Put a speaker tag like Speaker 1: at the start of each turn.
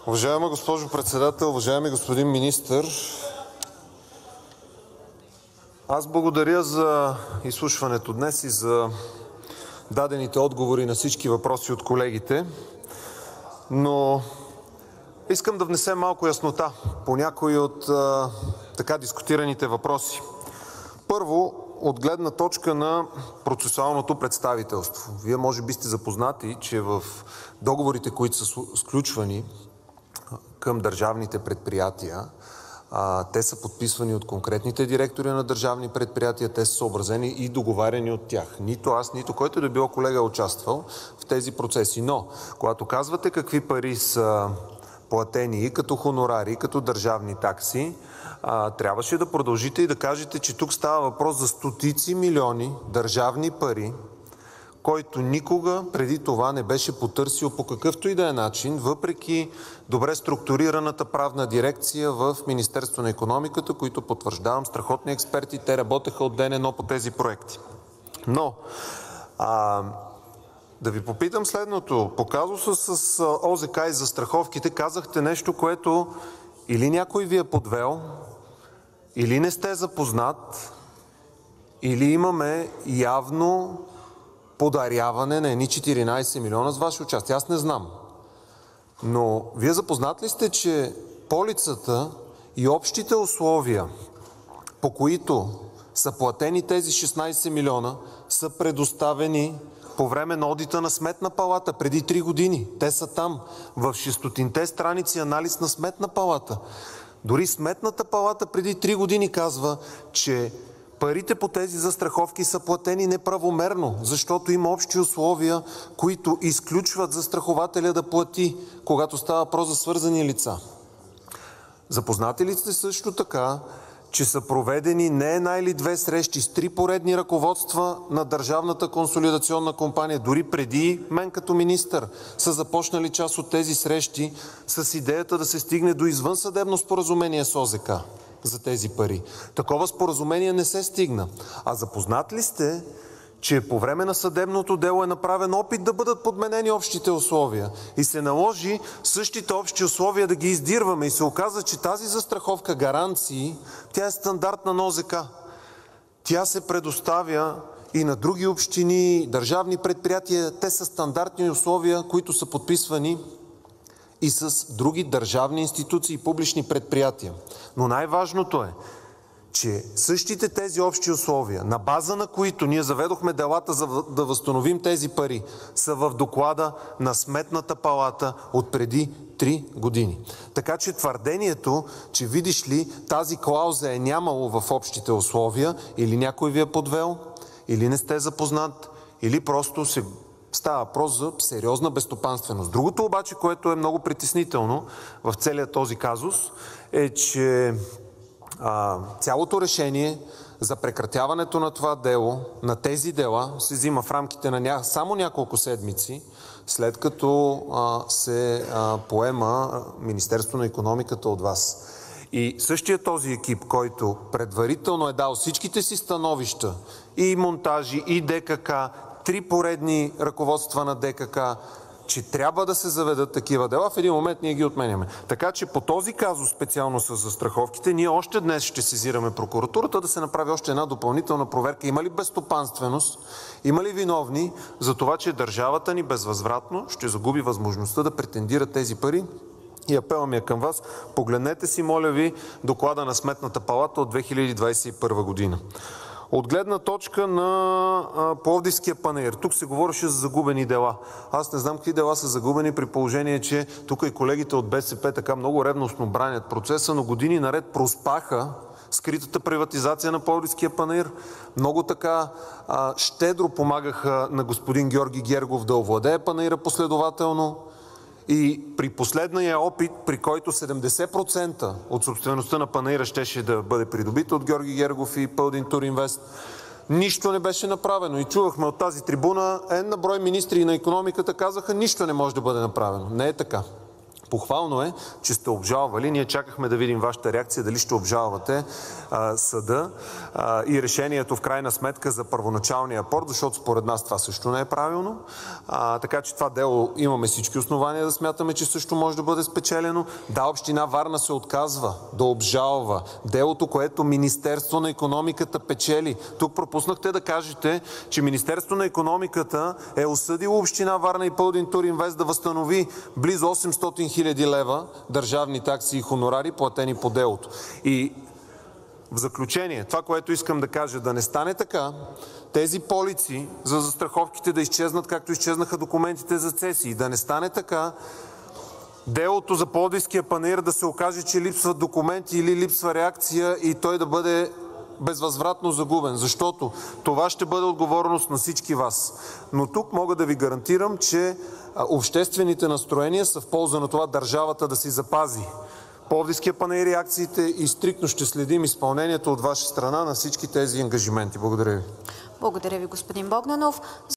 Speaker 1: Уважаема госпожо Председател, уважаеми господин Министър! Аз благодаря за изслушването днес и за дадените отговори на всички въпроси от колегите, но искам да внесем малко яснота по някои от така дискутираните въпроси. Първо, от гледна точка на процесуалното представителство. Вие може би сте запознати, че в договорите, които са сключвани към държавните предприятия, те са подписвани от конкретните директори на държавни предприятия, те са съобразени и договаряни от тях. Нито аз, нито който да било колега е участвал в тези процеси. Но, когато казвате какви пари са платени и като хонорари, и като държавни такси, трябваше да продължите и да кажете, че тук става въпрос за стотици милиони държавни пари, който никога преди това не беше потърсил по какъвто и да е начин, въпреки добре структурираната правна дирекция в Министерството на икономиката, които потвърждавам, страхотни експерти, те работеха от ден едно по тези проекти. Но да ви попитам следното. По казуса с ОЗК и застраховките казахте нещо, което или някой ви е подвел, или не сте запознат, или имаме явно подаряване на едни 14 милиона с ваше участие. Аз не знам. Но вие запознат ли сте, че полицата и общите условия, по които са платени тези 16 милиона, са предоставени по време на одита на Сметна палата преди 3 години. Те са там, в 600-те страници анализ на Сметна палата. Дори Сметната палата преди 3 години казва, че парите по тези застраховки са платени неправомерно, защото има общи условия, които изключват застрахователя да плати, когато става въпрос за свързани лица. Запознати ли сте също така, че са проведени не една или две срещи с 3 поредни ръководства на Държавната консолидационна компания, дори преди мен като министър са започнали част от тези срещи с идеята да се стигне до извънсъдебно споразумение с ОЗК за тези пари. Такова споразумение не се стигна. А запознат ли сте, че по време на съдебното дело е направен опит да бъдат подменени общите условия и се наложи същите общи условия да ги издирваме и се оказа, че тази застраховка гаранции, тя е стандартна на ОЗК. Тя се предоставя и на други общини, държавни предприятия. Те са стандартни условия, които са подписвани и с други държавни институции и публични предприятия. Но най-важното е, че същите тези общи условия, на база на които ние заведохме делата за да възстановим тези пари, са в доклада на Сметната палата от преди 3 години. Така че твърдението, че видиш ли тази клауза е нямало в общите условия, или някой ви е подвел, или не сте запознат, или просто става въпрос за сериозна безстопанственост. Другото обаче, което е много притеснително в целия този казус, е, че цялото решение за прекратяването на това дело, на тези дела, се взима в рамките на само няколко седмици, след като се поема Министерството на икономиката от вас. И същия този екип, който предварително е дал всичките си становища, и монтажи, и ДКК, 3 поредни ръководства на ДКК, че трябва да се заведат такива дела, в един момент ние ги отменяме. Така че по този казус, специално с застраховките, ние още днес ще сезираме прокуратурата да се направи още една допълнителна проверка. Има ли безстопанственост, има ли виновни за това, че държавата ни безвъзвратно ще загуби възможността да претендира тези пари? И апелът ми е към вас, погледнете си, моля ви, доклада на Сметната палата от 2021 година. От гледна точка на Пловдивския панаир. Тук се говореше за загубени дела. Аз не знам какви дела са загубени, при положение, че тук и колегите от БСП така много ревностно бранят процеса, но години наред проспаха скритата приватизация на Пловдивския панаир. Много така щедро помагаха на господин Георги Гергов да овладее панаира последователно. И при последния опит, при който 70% от собствеността на панаира щеше да бъде придобита от Георги Гергов и Пълдин Туринвест, нищо не беше направено. И чувахме от тази трибуна, на брой министри на икономиката казаха, нищо не може да бъде направено. Не е така. Похвално е, че сте обжалвали. Ние чакахме да видим вашата реакция, дали ще обжалвате съда и решението в крайна сметка за първоначалния апорт, защото според нас това също не е правилно. Така че това дело имаме всички основания да смятаме, че също може да бъде спечелено. Да, община Варна се отказва да обжалва делото, което Министерство на икономиката печели. Тук пропуснахте да кажете, че Министерство на икономиката е осъдило община Варна и Пълдин Туринвест да възстанови близо 800 хиляди лева държавни такси и хонорари, платени по делото. И в заключение, това, което искам да кажа, да не стане така, тези полици за застраховките да изчезнат, както изчезнаха документите за цесии. Да не стане така, делото за Пловдивския панаир да се окаже, че липсват документи или липсва реакция и той да бъде безвъзвратно загубен, защото това ще бъде отговорност на всички вас. Но тук мога да ви гарантирам, че обществените настроения са в полза на това държавата да си запази Пловдивския панаир и акциите и стриктно ще следим изпълнението от ваша страна на всички тези ангажименти. Благодаря ви.
Speaker 2: Благодаря ви, господин Богданов.